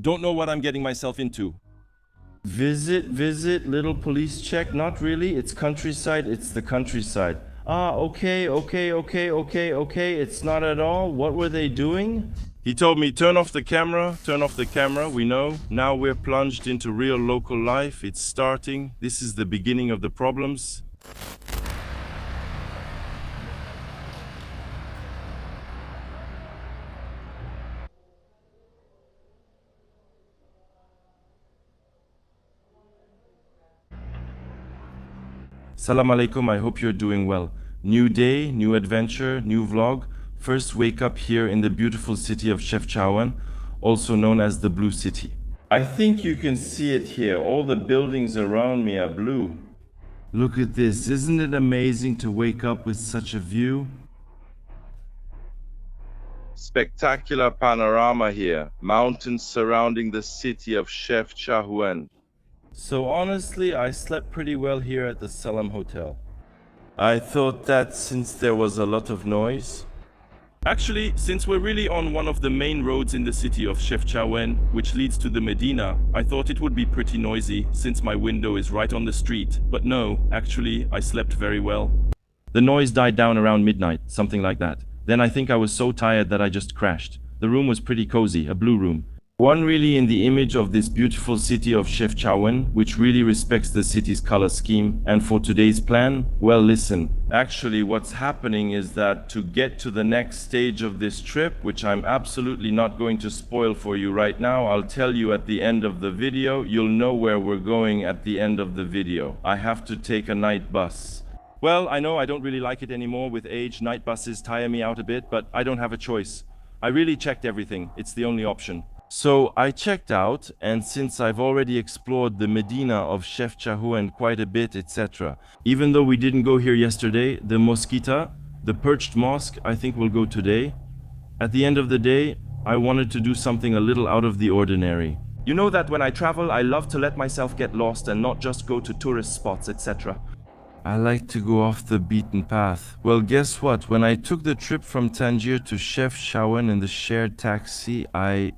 Don't know what I'm getting myself into. Visit, little police check. Not really, it's countryside, it's the countryside. Ah, okay, it's not at all. What were they doing? He told me, turn off the camera, we know. Now we're plunged into real local life, it's starting. This is the beginning of the problems. Salam alaikum, I hope you're doing well. New day, new adventure, new vlog. First wake up here in the beautiful city of Chefchaouen, also known as the Blue City. I think you can see it here. All the buildings around me are blue. Look at this, isn't it amazing to wake up with such a view? Spectacular panorama here, mountains surrounding the city of Chefchaouen. So honestly, I slept pretty well here at the Salam Hotel. I thought that since there was a lot of noise. Actually, since we're really on one of the main roads in the city of Chefchaouen, which leads to the Medina, I thought it would be pretty noisy since my window is right on the street. But no, actually, I slept very well. The noise died down around midnight, something like that. Then I think I was so tired that I just crashed. The room was pretty cozy, a blue room. One really in the image of this beautiful city of Chefchaouen, which really respects the city's color scheme. And for today's plan, well, listen. Actually, what's happening is that to get to the next stage of this trip, which I'm absolutely not going to spoil for you right now, I'll tell you at the end of the video. You'll know where we're going at the end of the video. I have to take a night bus. Well, I know I don't really like it anymore. With age, night buses tire me out a bit, but I don't have a choice. I really checked everything. It's the only option. So I checked out, and since I've already explored the Medina of Chefchaouen quite a bit, etc. Even though we didn't go here yesterday, the Mosquita, the perched mosque, I think we'll go today. At the end of the day, I wanted to do something a little out of the ordinary. You know that when I travel, I love to let myself get lost and not just go to tourist spots, etc. I like to go off the beaten path. Well, guess what? When I took the trip from Tangier to Chefchaouen in the shared taxi, I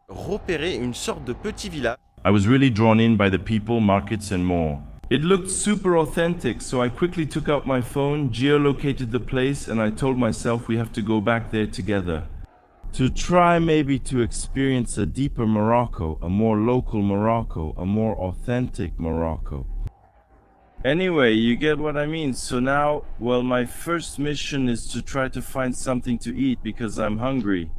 repérer une sorte de petit village. I was really drawn in by the people, markets and more. It looked super authentic, so I quickly took out my phone, geolocated the place, and I told myself we have to go back there together. To try maybe to experience a deeper Morocco, a more local Morocco, a more authentic Morocco. Anyway, you get what I mean. So now, well, my first mission is to try to find something to eat because I'm hungry.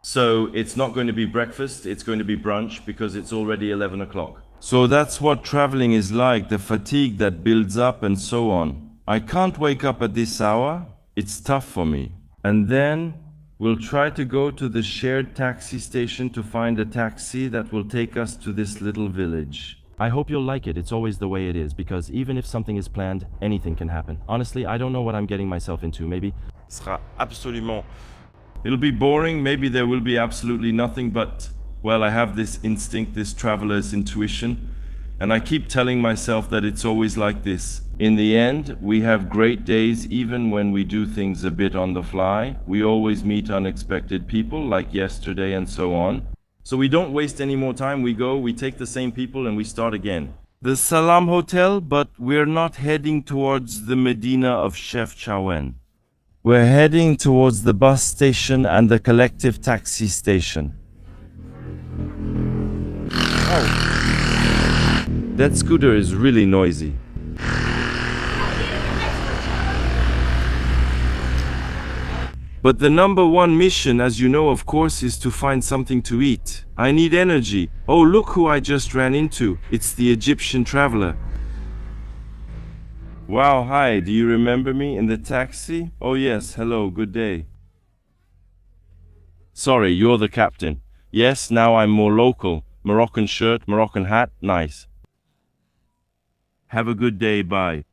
So it's not going to be breakfast, it's going to be brunch because it's already 11 o'clock. So that's what traveling is like, the fatigue that builds up and so on. I can't wake up at this hour, it's tough for me. And then we'll try to go to the shared taxi station to find a taxi that will take us to this little village. I hope you'll like it. It's always the way it is, because even if something is planned, anything can happen. Honestly, I don't know what I'm getting myself into. Maybe Sera absolument. It'll be boring, maybe there will be absolutely nothing, but, well, I have this instinct, this traveler's intuition, and I keep telling myself that it's always like this. In the end, we have great days even when we do things a bit on the fly. We always meet unexpected people, like yesterday and so on. So we don't waste any more time, we go, we take the same people and we start again. The Salam Hotel, but we're not heading towards the Medina of Chefchaouen. We're heading towards the bus station and the collective taxi station. Oh. That scooter is really noisy. But the number one mission, as you know, of course, is to find something to eat. I need energy. Oh, look who I just ran into. It's the Egyptian traveler. Wow, hi, do you remember me in the taxi? Oh yes, hello, good day. Sorry, you're the captain. Yes, now I'm more local. Moroccan shirt, Moroccan hat, nice. Have a good day, bye.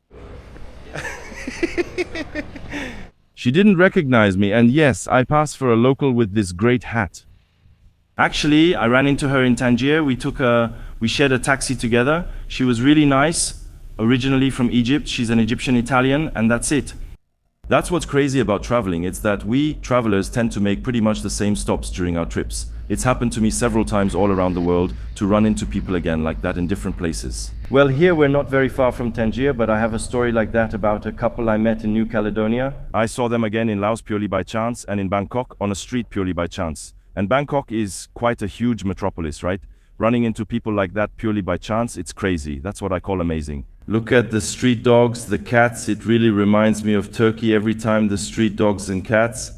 She didn't recognize me, and yes, I passed for a local with this great hat. Actually, I ran into her in Tangier. We shared a taxi together. She was really nice. Originally from Egypt, she's an Egyptian Italian, and that's it. That's what's crazy about traveling. It's that we travelers tend to make pretty much the same stops during our trips. It's happened to me several times all around the world to run into people again like that in different places. Well, here we're not very far from Tangier, but I have a story like that about a couple I met in New Caledonia. I saw them again in Laos purely by chance and in Bangkok on a street purely by chance. And Bangkok is quite a huge metropolis, right? Running into people like that purely by chance, it's crazy. That's what I call amazing. Look at the street dogs, the cats. It really reminds me of Turkey every time, the street dogs and cats.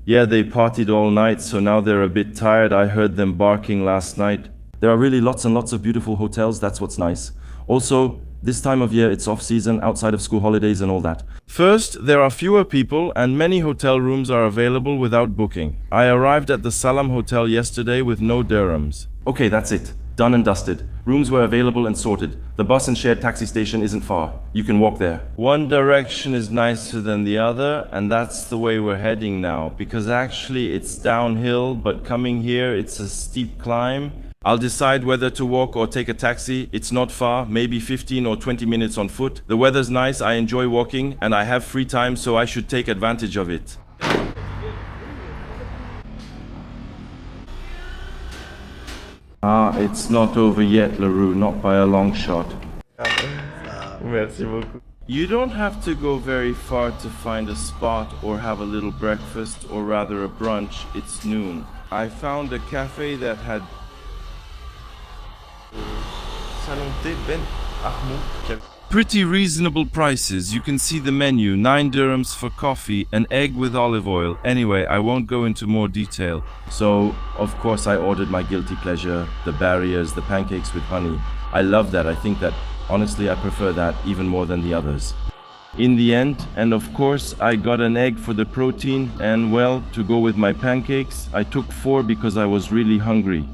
Yeah, they partied all night, so now they're a bit tired. I heard them barking last night. There are really lots and lots of beautiful hotels. That's what's nice. Also, this time of year, it's off-season, outside of school holidays and all that. First, there are fewer people and many hotel rooms are available without booking. I arrived at the Salam Hotel yesterday with no dirhams. Okay, that's it. Done and dusted. Rooms were available and sorted. The bus and shared taxi station isn't far. You can walk there. One direction is nicer than the other, and that's the way we're heading now. Because actually it's downhill, but coming here it's a steep climb. I'll decide whether to walk or take a taxi. It's not far, maybe 15 or 20 minutes on foot. The weather's nice, I enjoy walking, and I have free time, so I should take advantage of it. It's not over yet, Leroux, not by a long shot. Merci beaucoup. You don't have to go very far to find a spot or have a little breakfast, or rather a brunch. It's noon. I found a cafe that had pretty reasonable prices. You can see the menu, 9 dirhams for coffee, an egg with olive oil. Anyway, I won't go into more detail. So, of course, I ordered my guilty pleasure, the barriers, the pancakes with honey. I love that. I think that, honestly, I prefer that even more than the others. In the end, and of course, I got an egg for the protein, and well, to go with my pancakes, I took 4 because I was really hungry.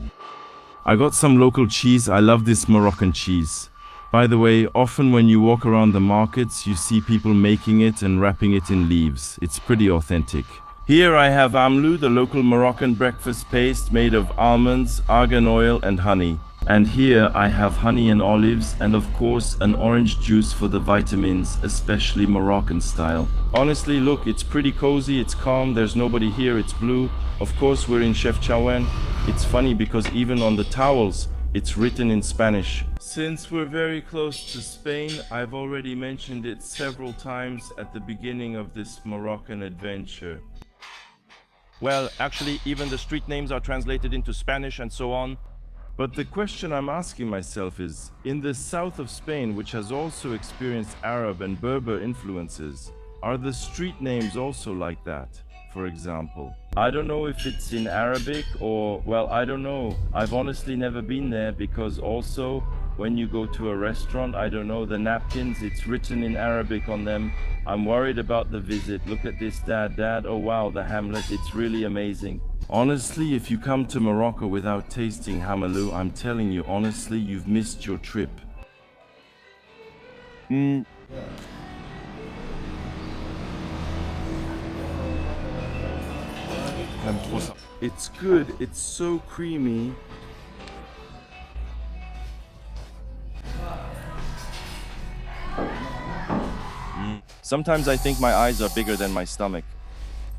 I got some local cheese. I love this Moroccan cheese. By the way, often when you walk around the markets, you see people making it and wrapping it in leaves. It's pretty authentic. Here I have amlou, the local Moroccan breakfast paste made of almonds, argan oil and honey. And here I have honey and olives and of course an orange juice for the vitamins, especially Moroccan style. Honestly, look, it's pretty cozy, it's calm, there's nobody here, it's blue. Of course we're in Chefchaouen. It's funny because even on the towels, it's written in Spanish. Since we're very close to Spain, I've already mentioned it several times at the beginning of this Moroccan adventure. Well, actually, even the street names are translated into Spanish and so on. But the question I'm asking myself is, in the south of Spain, which has also experienced Arab and Berber influences, are the street names also like that? For example, I don't know if it's in Arabic or, well, I don't know. I've honestly never been there because also when you go to a restaurant, I don't know, the napkins, it's written in Arabic on them. I'm worried about the visit. Look at this, dad. Oh wow, the Hamlet, it's really amazing. Honestly, if you come to Morocco without tasting hamalou, I'm telling you, honestly, you've missed your trip. It's good, it's so creamy. Sometimes I think my eyes are bigger than my stomach.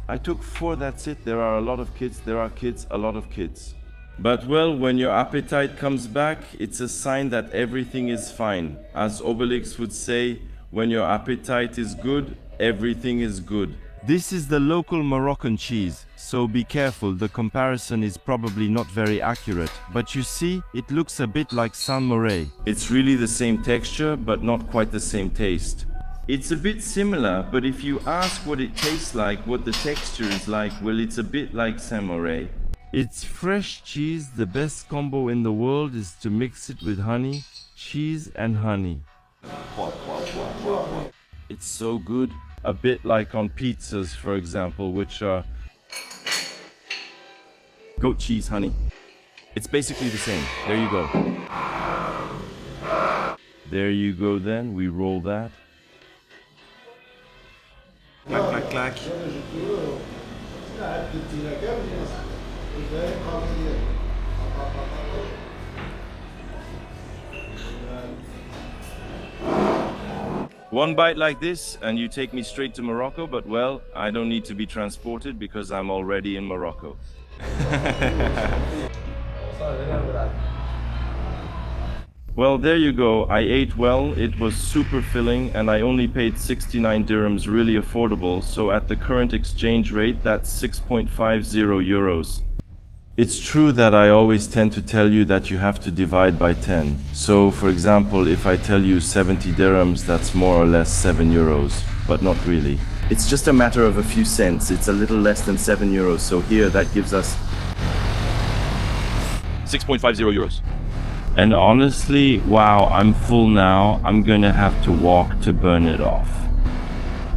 I took 4, that's it. There are a lot of kids, there are kids, a lot of kids. But well, when your appetite comes back, it's a sign that everything is fine. As Obelix would say, when your appetite is good, everything is good. This is the local Moroccan cheese, so be careful, the comparison is probably not very accurate. But you see, it looks a bit like Saint-Moré. It's really the same texture, but not quite the same taste. It's a bit similar, but if you ask what it tastes like, what the texture is like, well, it's a bit like Saint-Moré. It's fresh cheese. The best combo in the world is to mix it with honey, cheese and honey. It's so good. A bit like on pizzas, for example, which are goat cheese, honey. It's basically the same. There you go. There you go then. We roll that. Clac, clac, clac. One bite like this and you take me straight to Morocco, but well, I don't need to be transported because I'm already in Morocco. Well, there you go. I ate well, it was super filling, and I only paid 69 dirhams, really affordable. So at the current exchange rate, that's 6.50 euros. It's true that I always tend to tell you that you have to divide by 10. So, for example, if I tell you 70 dirhams, that's more or less 7 euros, but not really. It's just a matter of a few cents. It's a little less than 7 euros. So here, that gives us 6.50 euros. And honestly, wow, I'm full now. I'm gonna have to walk to burn it off.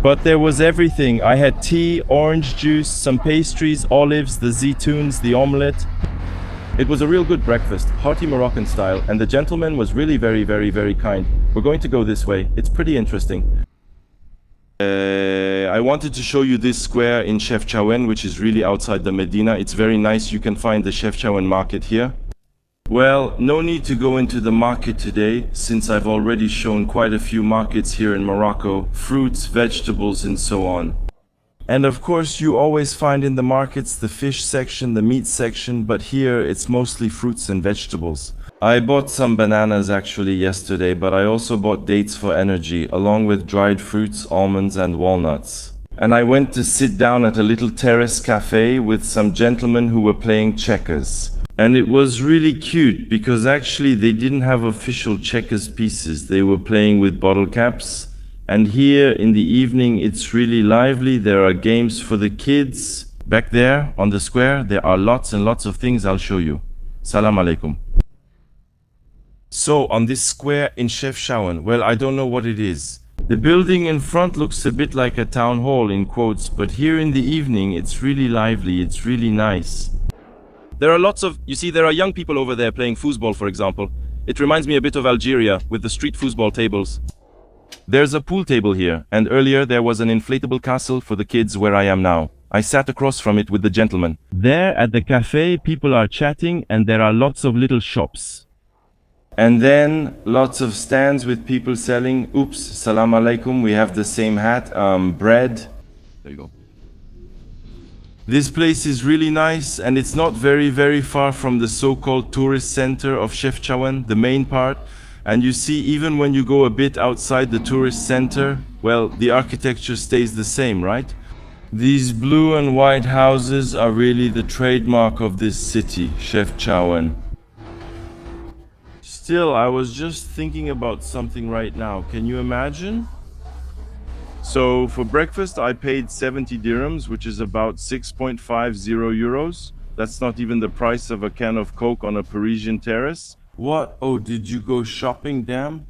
But there was everything. I had tea, orange juice, some pastries, olives, the zitoons, the omelette. It was a real good breakfast, hearty Moroccan style, and the gentleman was really very kind. We're going to go this way. It's pretty interesting. I wanted to show you this square in Chefchaouen, which is really outside the Medina. It's very nice. You can find the Chefchaouen market here. Well, no need to go into the market today, since I've already shown quite a few markets here in Morocco, fruits, vegetables, and so on. And of course, you always find in the markets the fish section, the meat section, but here it's mostly fruits and vegetables. I bought some bananas actually yesterday, but I also bought dates for energy, along with dried fruits, almonds, and walnuts. And I went to sit down at a little terrace cafe with some gentlemen who were playing checkers. And it was really cute because actually they didn't have official checkers pieces. They were playing with bottle caps. And here in the evening, it's really lively. There are games for the kids. Back there on the square, there are lots and lots of things I'll show you. Salam alaikum. So on this square in Chefchaouen, well, I don't know what it is. The building in front looks a bit like a town hall in quotes, but here in the evening, it's really lively. It's really nice. There are lots of, you see, there are young people over there playing foosball, for example. It reminds me a bit of Algeria with the street foosball tables. There's a pool table here, and earlier there was an inflatable castle for the kids where I am now. I sat across from it with the gentleman. There at the cafe, people are chatting and there are lots of little shops. And then lots of stands with people selling, oops, salam alaikum, we have the same hat, bread. There you go. This place is really nice, and it's not very far from the so-called tourist center of Chefchaouen, the main part. And you see, even when you go a bit outside the tourist center, well, the architecture stays the same, right? These blue and white houses are really the trademark of this city, Chefchaouen. Still, I was just thinking about something right now. Can you imagine? So for breakfast, I paid 70 dirhams, which is about 6.50 euros. That's not even the price of a can of Coke on a Parisian terrace. What? Oh, did you go shopping, damn?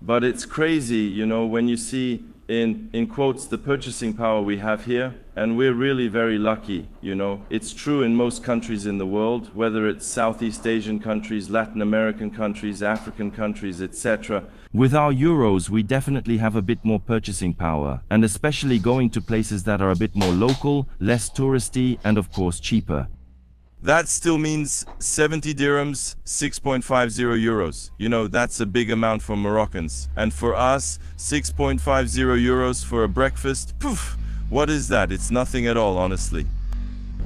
But it's crazy, you know, when you see in quotes the purchasing power we have here, and we're really very lucky, you know. It's true in most countries in the world, whether it's Southeast Asian countries, Latin American countries, African countries, etc. With our euros, we definitely have a bit more purchasing power, and especially going to places that are a bit more local, less touristy, and of course cheaper. That still means 70 dirhams, 6.50 euros. You know, that's a big amount for Moroccans. And for us, 6.50 euros for a breakfast, poof, what is that? It's nothing at all, honestly.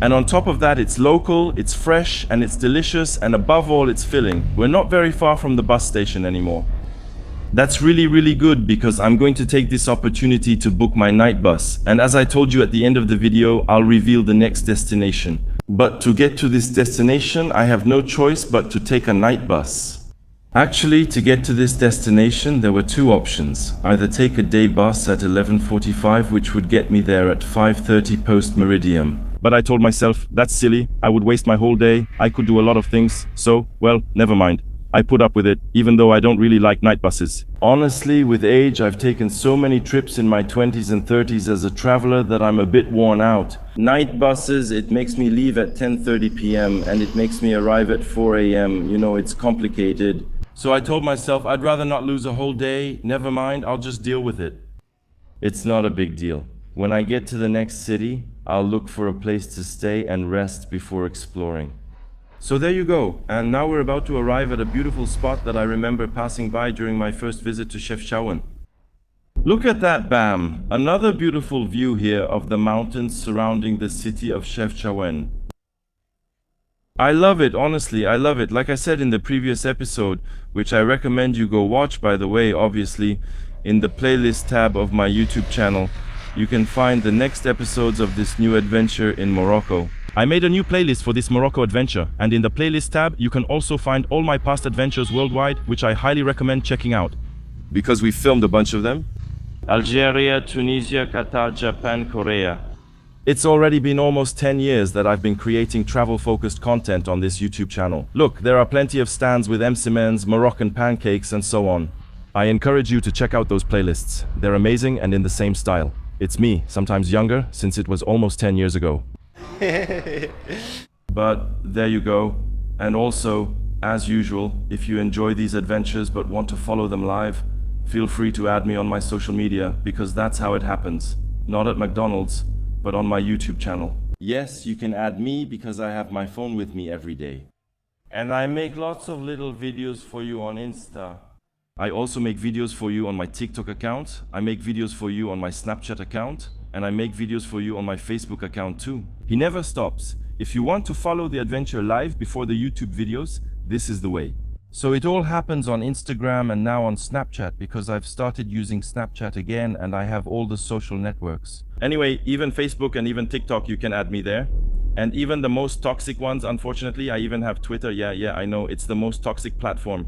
And on top of that, it's local, it's fresh, and it's delicious, and above all, it's filling. We're not very far from the bus station anymore. That's really good because I'm going to take this opportunity to book my night bus. And as I told you at the end of the video, I'll reveal the next destination. But to get to this destination, I have no choice but to take a night bus. Actually, to get to this destination, there were two options. Either take a day bus at 11:45, which would get me there at 5:30 post-meridian. But I told myself, that's silly, I would waste my whole day, I could do a lot of things, so, well, never mind. I put up with it, even though I don't really like night buses. Honestly, with age, I've taken so many trips in my 20s and 30s as a traveler that I'm a bit worn out. Night buses, it makes me leave at 10:30 p.m. and it makes me arrive at 4 a.m. You know, it's complicated. So I told myself I'd rather not lose a whole day. Never mind, I'll just deal with it. It's not a big deal. When I get to the next city, I'll look for a place to stay and rest before exploring. So there you go, and now we're about to arrive at a beautiful spot that I remember passing by during my first visit to Chefchaouen. Look at that, bam! Another beautiful view here of the mountains surrounding the city of Chefchaouen. I love it, honestly, I love it. Like I said in the previous episode, which I recommend you go watch, by the way, obviously, in the playlist tab of my YouTube channel, you can find the next episodes of this new adventure in Morocco. I made a new playlist for this Morocco adventure, and in the playlist tab, you can also find all my past adventures worldwide, which I highly recommend checking out. Because we filmed a bunch of them. Algeria, Tunisia, Qatar, Japan, Korea. It's already been almost 10 years that I've been creating travel-focused content on this YouTube channel. Look, there are plenty of stands with mcmens, Moroccan pancakes, and so on. I encourage you to check out those playlists. They're amazing and in the same style. It's me, sometimes younger, since it was almost 10 years ago. But there you go. And also, as usual, if you enjoy these adventures but want to follow them live, feel free to add me on my social media, because that's how it happens. Not at McDonald's, but on my YouTube channel. Yes, you can add me because I have my phone with me every day. And I make lots of little videos for you on Insta. I also make videos for you on my TikTok account, I make videos for you on my Snapchat account, and I make videos for you on my Facebook account too. He never stops. If you want to follow the adventure live before the YouTube videos, this is the way. So it all happens on Instagram and now on Snapchat, because I've started using Snapchat again and I have all the social networks. Anyway, even Facebook and even TikTok, you can add me there. And even the most toxic ones, unfortunately, I even have Twitter. Yeah, I know, it's the most toxic platform.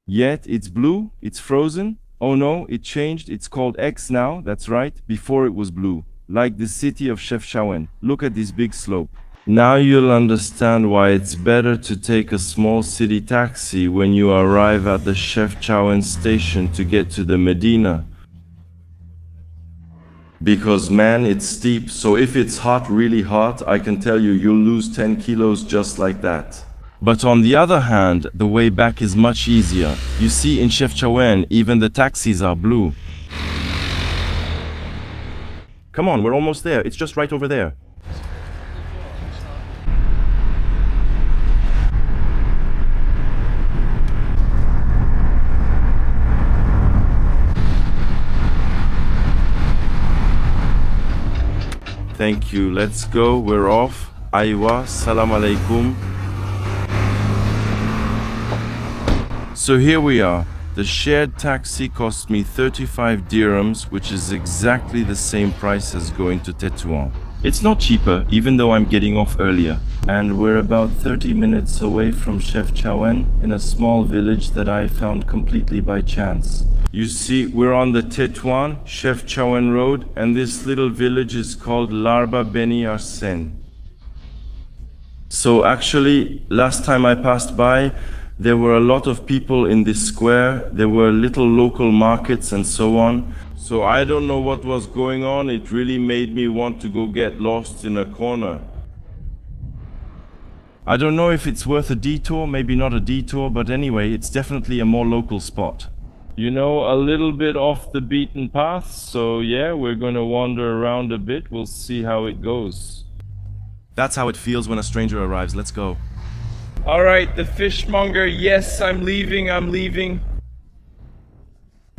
Yet it's blue, it's frozen. Oh no, it changed, it's called X now, that's right, before it was blue. Like the city of Chefchaouen. Look at this big slope. Now you'll understand why it's better to take a small city taxi when you arrive at the Chefchaouen station to get to the Medina. Because man, it's steep, so if it's hot, really hot, I can tell you, you'll lose 10 kilos just like that. But on the other hand, the way back is much easier. You see, in Chefchaouen, even the taxis are blue. Come on, we're almost there. It's just right over there. Thank you, let's go, we're off. Aywa, salam alaikum. So here we are. The shared taxi cost me 35 dirhams, which is exactly the same price as going to Tétouan. It's not cheaper, even though I'm getting off earlier. And we're about 30 minutes away from Chefchaouen, in a small village that I found completely by chance. You see, we're on the Tétouan, Chefchaouen Road, and this little village is called Larba Beni Arsène. So actually, last time I passed by, there were a lot of people in this square, there were little local markets and so on. So I don't know what was going on, it really made me want to go get lost in a corner. I don't know if it's worth a detour, maybe not a detour, but anyway, it's definitely a more local spot. You know, a little bit off the beaten path, so yeah, we're gonna wander around a bit, we'll see how it goes. That's how it feels when a stranger arrives, let's go. Alright, the fishmonger, yes, I'm leaving.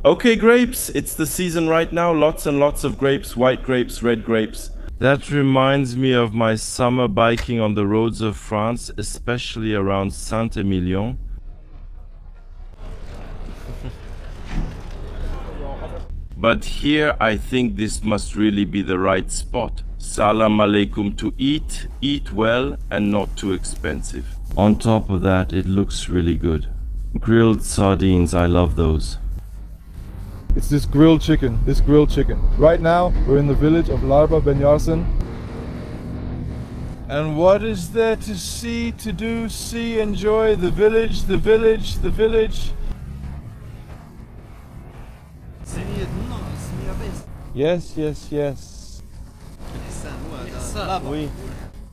Okay, grapes, it's the season right now, lots and lots of grapes, white grapes, red grapes. That reminds me of my summer biking on the roads of France, especially around Saint-Emilion. But here I think this must really be the right spot. Salam alaikum to eat well and not too expensive. On top of that, it looks really good. Grilled sardines, I love those. It's this grilled chicken. Right now, we're in the village of Larba Ben Yarsen. And what is there to see, to do, see, enjoy? The village. Yes. Oui.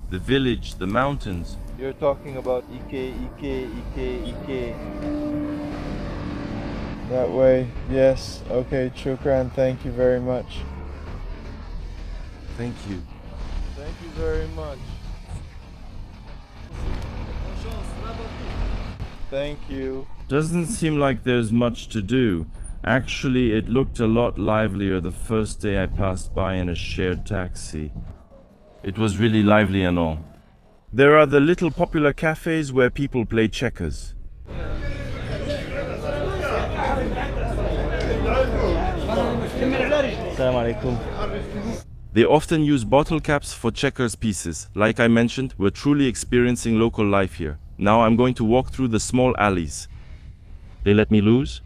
The village, the mountains. You're talking about Ike. That way, yes. Okay, Chukran, thank you very much. Thank you. Thank you very much. Thank you. Doesn't seem like there's much to do. Actually, it looked a lot livelier the first day I passed by in a shared taxi. It was really lively and all. There are the little popular cafes where people play checkers. Assalamu alaikum. They often use bottle caps for checkers pieces. Like I mentioned, we're truly experiencing local life here. Now I'm going to walk through the small alleys. They let me loose?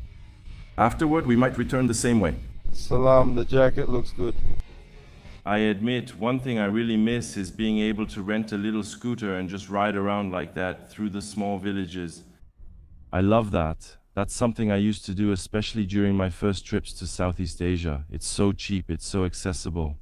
Afterward, we might return the same way. Salam, the jacket looks good. I admit, one thing I really miss is being able to rent a little scooter and just ride around like that through the small villages. I love that. That's something I used to do, especially during my first trips to Southeast Asia. It's so cheap, it's so accessible.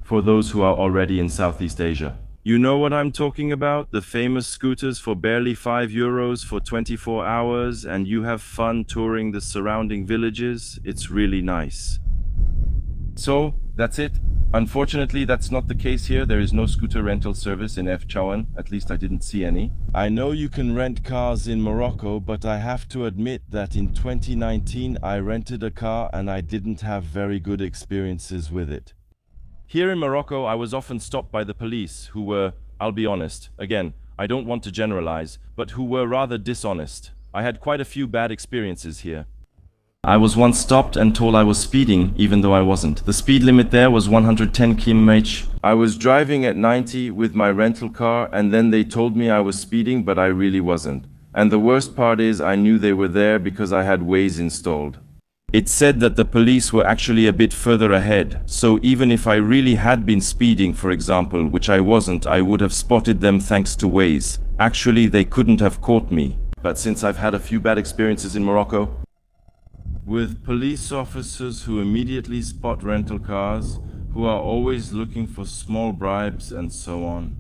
For those who are already in Southeast Asia. You know what I'm talking about? The famous scooters for barely €5 for 24 hours, and you have fun touring the surrounding villages. It's really nice. So, that's it. Unfortunately, that's not the case here. There is no scooter rental service in Chefchaouen. At least I didn't see any. I know you can rent cars in Morocco, but I have to admit that in 2019 I rented a car and I didn't have very good experiences with it. Here in Morocco, I was often stopped by the police who were, I'll be honest, again, I don't want to generalize, but who were rather dishonest. I had quite a few bad experiences here. I was once stopped and told I was speeding, even though I wasn't. The speed limit there was 110 km/h. I was driving at 90 with my rental car, and then they told me I was speeding, but I really wasn't. And the worst part is I knew they were there because I had Waze installed. It said that the police were actually a bit further ahead, so even if I really had been speeding, for example, which I wasn't, I would have spotted them thanks to Waze. Actually, they couldn't have caught me. But since I've had a few bad experiences in Morocco, with police officers who immediately spot rental cars, who are always looking for small bribes and so on.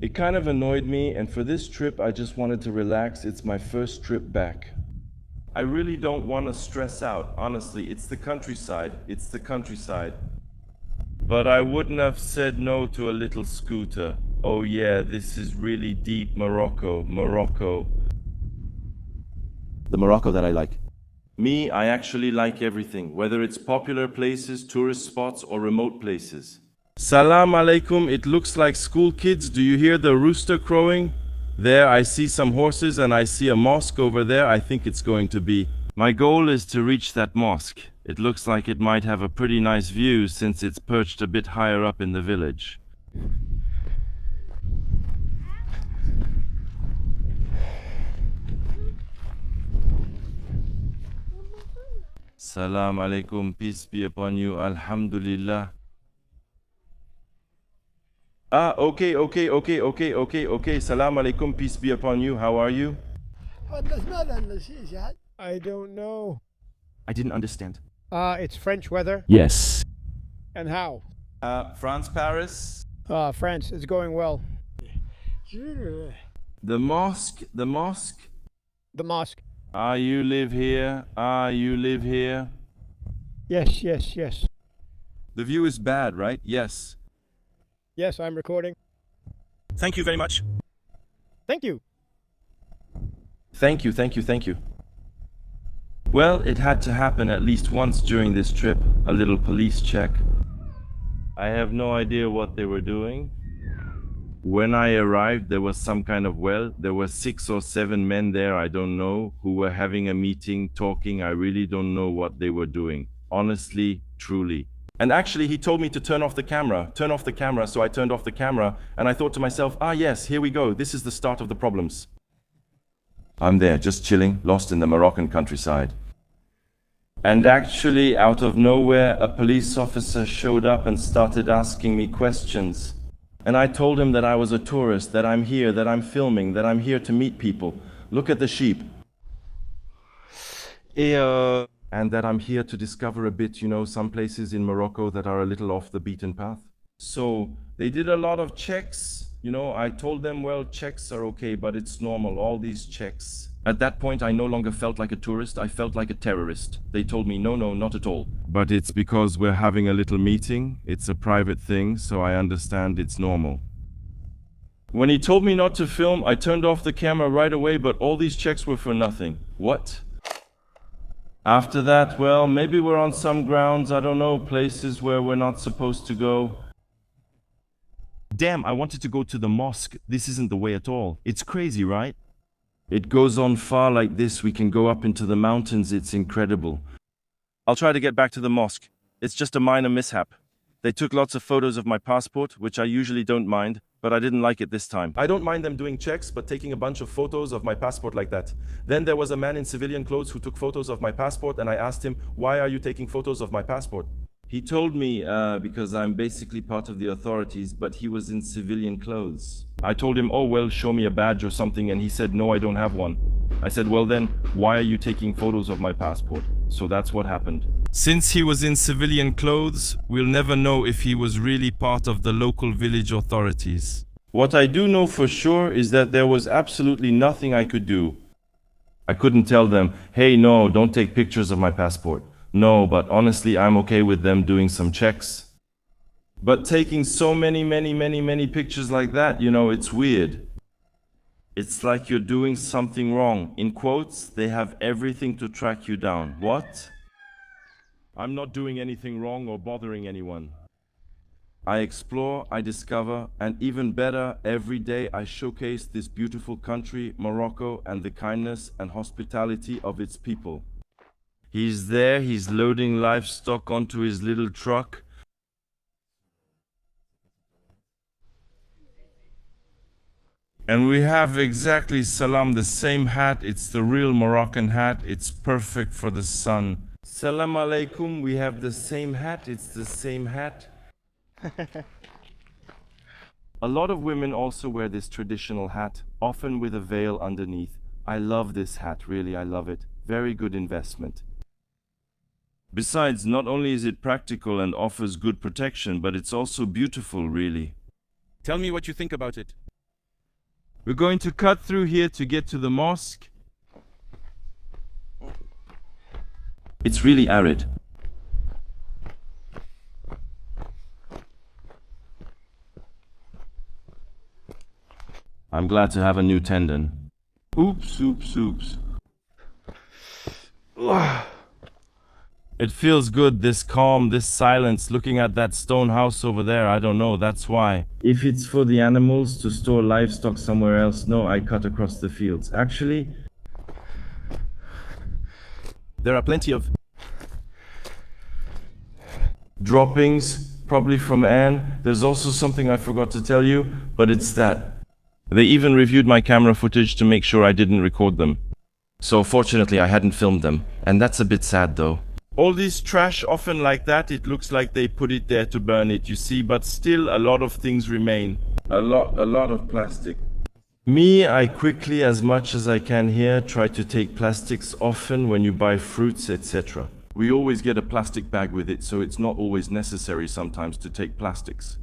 It kind of annoyed me, and for this trip I just wanted to relax. It's my first trip back. I really don't want to stress out, honestly. It's the countryside. It's the countryside. But I wouldn't have said no to a little scooter. Oh yeah, this is really deep Morocco, Morocco. The Morocco that I like. Me, I actually like everything, whether it's popular places, tourist spots, or remote places. Salam alaikum, it looks like school kids. Do you hear the rooster crowing? There I see some horses and I see a mosque over there. I think it's going to be. My goal is to reach that mosque. It looks like it might have a pretty nice view since it's perched a bit higher up in the village. Salam alaikum, peace be upon you, alhamdulillah. Okay. Salam alaikum, peace be upon you. How are you? I don't know. I didn't understand. It's French weather. Yes. And how? France, Paris. France is going well. The mosque. The mosque. You live here. You live here. Yes. The view is bad, right? Yes. Yes, I'm recording. Thank you very much. Thank you. Thank you. Well, it had to happen at least once during this trip, a little police check. I have no idea what they were doing. When I arrived, there was some kind of there were 6 or 7 men there, I don't know, who were having a meeting, talking. I really don't know what they were doing. Honestly, truly. And actually, he told me to turn off the camera, so I turned off the camera, and I thought to myself, yes, here we go, this is the start of the problems. I'm there, just chilling, lost in the Moroccan countryside. And actually, out of nowhere, a police officer showed up and started asking me questions. And I told him that I was a tourist, that I'm here, that I'm filming, that I'm here to meet people. Look at the sheep. And that I'm here to discover a bit, some places in Morocco that are a little off the beaten path. So they did a lot of checks. I told them, well, checks are okay, but it's normal, all these checks. At that point, I no longer felt like a tourist, I felt like a terrorist. They told me, no, not at all. But it's because we're having a little meeting. It's a private thing, so I understand it's normal. When he told me not to film, I turned off the camera right away, but all these checks were for nothing. What? After that, well, maybe we're on some grounds, I don't know, places where we're not supposed to go. Damn, I wanted to go to the mosque. This isn't the way at all. It's crazy, right? It goes on far like this, we can go up into the mountains, it's incredible. I'll try to get back to the mosque. It's just a minor mishap. They took lots of photos of my passport, which I usually don't mind, but I didn't like it this time. I don't mind them doing checks, but taking a bunch of photos of my passport like that. Then there was a man in civilian clothes who took photos of my passport, and I asked him, why are you taking photos of my passport? He told me, because I'm basically part of the authorities, but he was in civilian clothes. I told him, oh well, show me a badge or something, and he said, no, I don't have one. I said, well then, why are you taking photos of my passport? So that's what happened. Since he was in civilian clothes, we'll never know if he was really part of the local village authorities. What I do know for sure is that there was absolutely nothing I could do. I couldn't tell them, hey, no, don't take pictures of my passport. No, but honestly, I'm okay with them doing some checks. But taking so many pictures like that, you know, it's weird. It's like you're doing something wrong. In quotes, they have everything to track you down. What? I'm not doing anything wrong or bothering anyone. I explore, I discover, and even better, every day I showcase this beautiful country, Morocco, and the kindness and hospitality of its people. He's there, he's loading livestock onto his little truck. And we have exactly, Salam, the same hat. It's the real Moroccan hat. It's perfect for the sun. Salam alaikum, we have the same hat. It's the same hat. A lot of women also wear this traditional hat, often with a veil underneath. I love this hat, really, I love it. Very good investment. Besides, not only is it practical and offers good protection, but it's also beautiful, really. Tell me what you think about it. We're going to cut through here to get to the mosque. It's really arid. I'm glad to have a new tendon. Oops, oops, oops. It feels good, this calm, this silence, looking at that stone house over there. I don't know, that's why. If it's for the animals to store livestock somewhere else, no, I cut across the fields. Actually, There are plenty of droppings, probably from Anne. There's also something I forgot to tell you, but it's that. They even reviewed my camera footage to make sure I didn't record them. So fortunately I hadn't filmed them, and that's a bit sad though. All this trash, often like that, it looks like they put it there to burn it, you see, but still a lot of things remain. A lot of plastic. Me, I quickly, as much as I can here, try to take plastics often when you buy fruits, etc. We always get a plastic bag with it, so it's not always necessary sometimes to take plastics.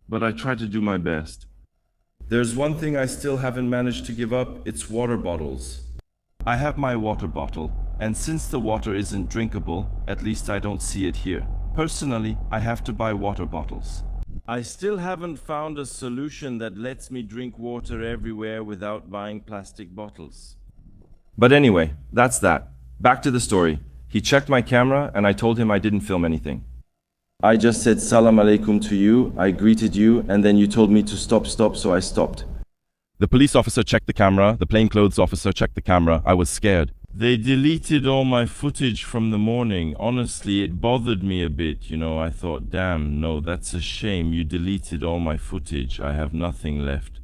But I try to do my best. There's one thing I still haven't managed to give up, it's water bottles. I have my water bottle, and since the water isn't drinkable, at least I don't see it here. Personally, I have to buy water bottles. I still haven't found a solution that lets me drink water everywhere without buying plastic bottles. But anyway, that's that. Back to the story. He checked my camera and I told him I didn't film anything. I just said salam alaikum to you, I greeted you, and then you told me to stop, so I stopped. The police officer checked the camera, the plainclothes officer checked the camera. I was scared. They deleted all my footage from the morning. Honestly, it bothered me a bit, you know. I thought, damn, no, that's a shame. You deleted all my footage. I have nothing left.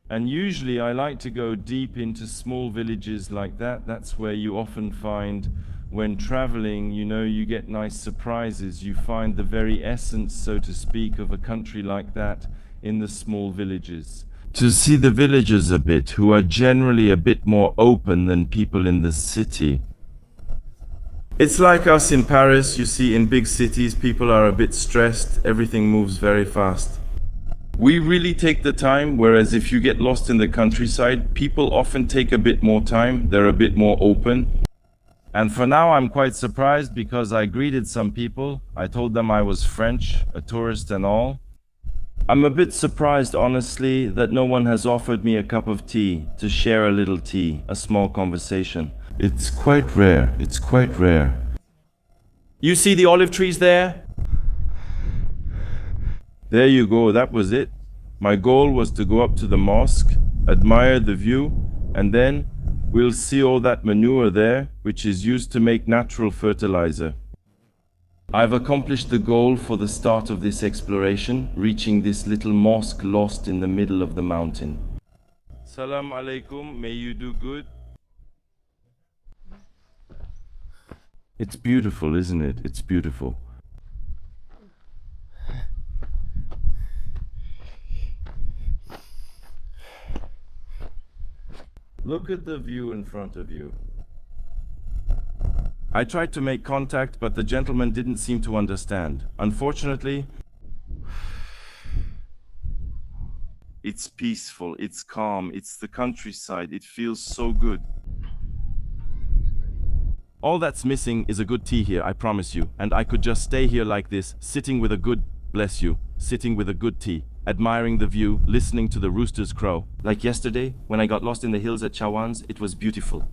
And usually I like to go deep into small villages like that. That's where you often find, when traveling, you know, you get nice surprises. You find the very essence, so to speak, of a country like that in the small villages. To see the villagers a bit, who are generally a bit more open than people in the city. It's like us in Paris, you see, in big cities, people are a bit stressed, everything moves very fast. We really take the time, whereas if you get lost in the countryside, people often take a bit more time, they're a bit more open. And for now I'm quite surprised because I greeted some people, I told them I was French, a tourist and all. I'm a bit surprised, honestly, that no one has offered me a cup of tea, to share a little tea, a small conversation. It's quite rare. It's quite rare. You see the olive trees there? There you go, that was it. My goal was to go up to the mosque, admire the view, and then we'll see all that manure there, which is used to make natural fertilizer. I've accomplished the goal for the start of this exploration, reaching this little mosque lost in the middle of the mountain. Salam alaikum, may you do good. It's beautiful, isn't it? It's beautiful. Look at the view in front of you. I tried to make contact, but the gentleman didn't seem to understand. Unfortunately, it's peaceful, it's calm, it's the countryside, it feels so good. All that's missing is a good tea here, I promise you. And I could just stay here like this, sitting with a good, bless you, sitting with a good tea, admiring the view, listening to the roosters crow. Like yesterday, when I got lost in the hills at Chefchaouen, it was beautiful.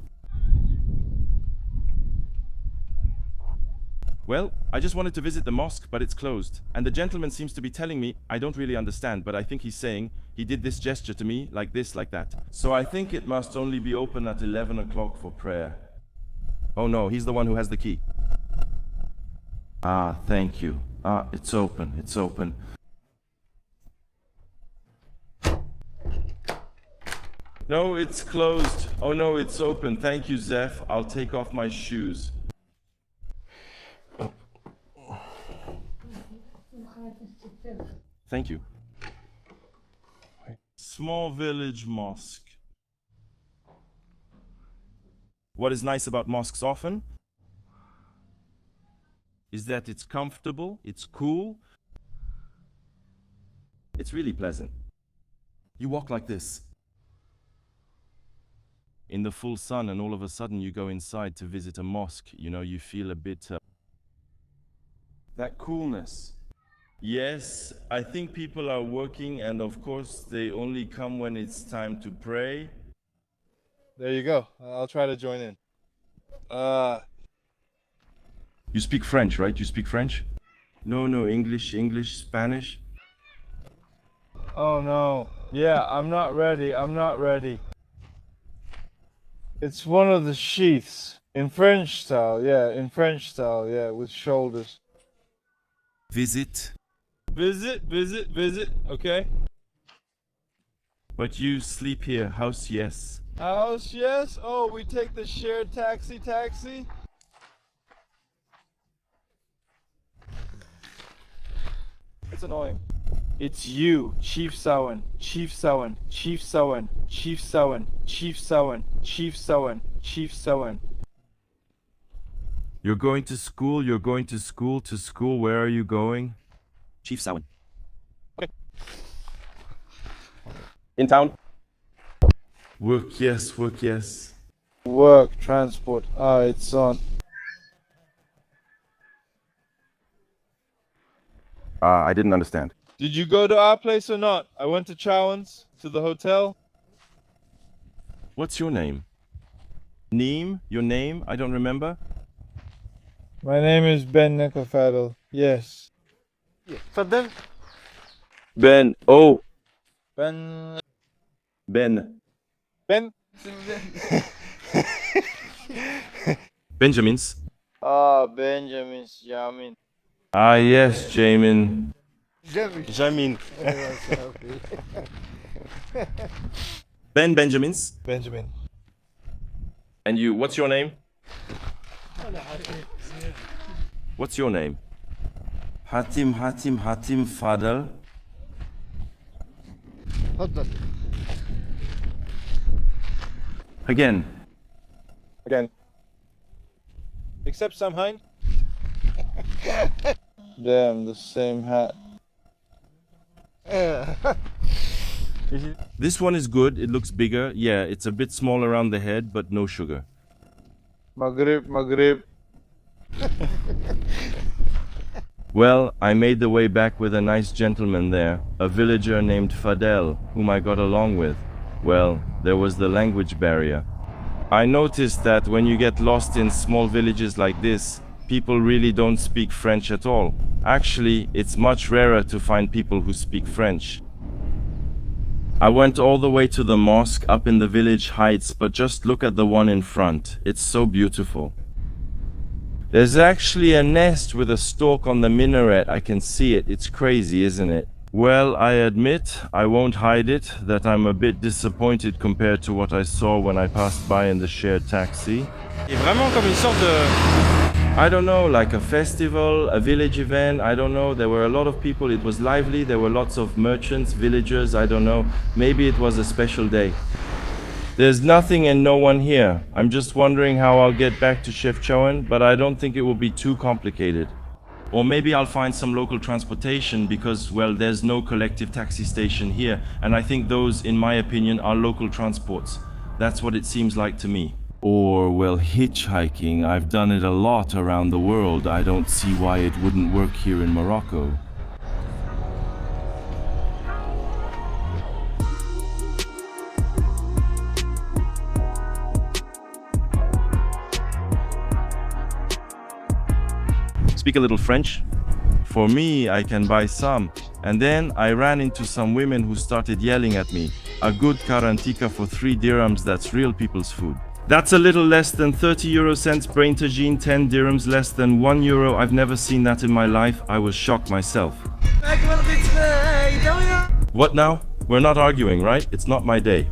Well, I just wanted to visit the mosque, but it's closed. And the gentleman seems to be telling me, I don't really understand, but I think he's saying, he did this gesture to me, like this, like that. So I think it must only be open at 11 o'clock for prayer. Oh no, he's the one who has the key. Ah, thank you. Ah, it's open, it's open. No, it's closed. Oh no, it's open. Thank you, Zeph. I'll take off my shoes. Thank you. Small village mosque. What is nice about mosques often Is that it's comfortable, it's cool. it's really pleasant. You walk like this in the full sun, and all of a sudden you go inside to visit a mosque. You know, you feel a bit That coolness. Yes, I think people are working, and of course they only come when it's time to pray. There you go. I'll try to join in. You speak French, right? You speak French? No, English, Spanish. Oh no. Yeah, I'm not ready. I'm not ready. It's one of the sheaths. In French style, yeah, with shoulders. Visit. Visit, okay. But you sleep here, house yes. House, yes? Oh, we take the shared taxi? It's annoying. It's you, Chefchaouen. You're going to school, where are you going? Chefchaouen. Okay. In town. Work yes. Work, transport. Ah, it's on. I didn't understand. Did you go to our place or not? I went to Chowens, to the hotel. What's your name? Neem? Your name? I don't remember. My name is Ben Nekofadel. Yes. Fadel? Ben. Oh. Ben. Ben. Ben? Benjamins. Ah, Benjamin. Jamin. Ah yes, Jamin. Jamin. Ben Benjamins. Benjamin. And you, what's your name? What's your name? Hatim Fadel. Again. Except Samhain. Damn, the same hat. This one is good. It looks bigger. Yeah, it's a bit small around the head, but no sugar. Maghrib. Well, I made the way back with a nice gentleman there, a villager named Fadel, whom I got along with. Well, there was the language barrier. I noticed that when you get lost in small villages like this, people really don't speak French at all. Actually, it's much rarer to find people who speak French. I went all the way to the mosque up in the village heights, but just look at the one in front. It's so beautiful. There's actually a nest with a stork on the minaret. I can see it. It's crazy, isn't it? Well, I admit, I won't hide it, that I'm a bit disappointed compared to what I saw when I passed by in the shared taxi. Et vraiment comme une sorte de... I don't know, like a festival, a village event, I don't know. There were a lot of people, it was lively, there were lots of merchants, villagers, I don't know. Maybe it was a special day. There's nothing and no one here. I'm just wondering how I'll get back to Chefchaouen, but I don't think it will be too complicated. Or maybe I'll find some local transportation because, well, there's no collective taxi station here, and I think those, in my opinion, are local transports. That's what it seems like to me. Or, well, hitchhiking. I've done it a lot around the world. I don't see why it wouldn't work here in Morocco. Speak a little French? For me, I can buy some. And then I ran into some women who started yelling at me. A good karantika for 3 dirhams, that's real people's food. That's a little less than 30 euro cents, brain tagine, 10 dirhams, less than 1 euro. I've never seen that in my life. I was shocked myself. What now? We're not arguing, right? It's not my day.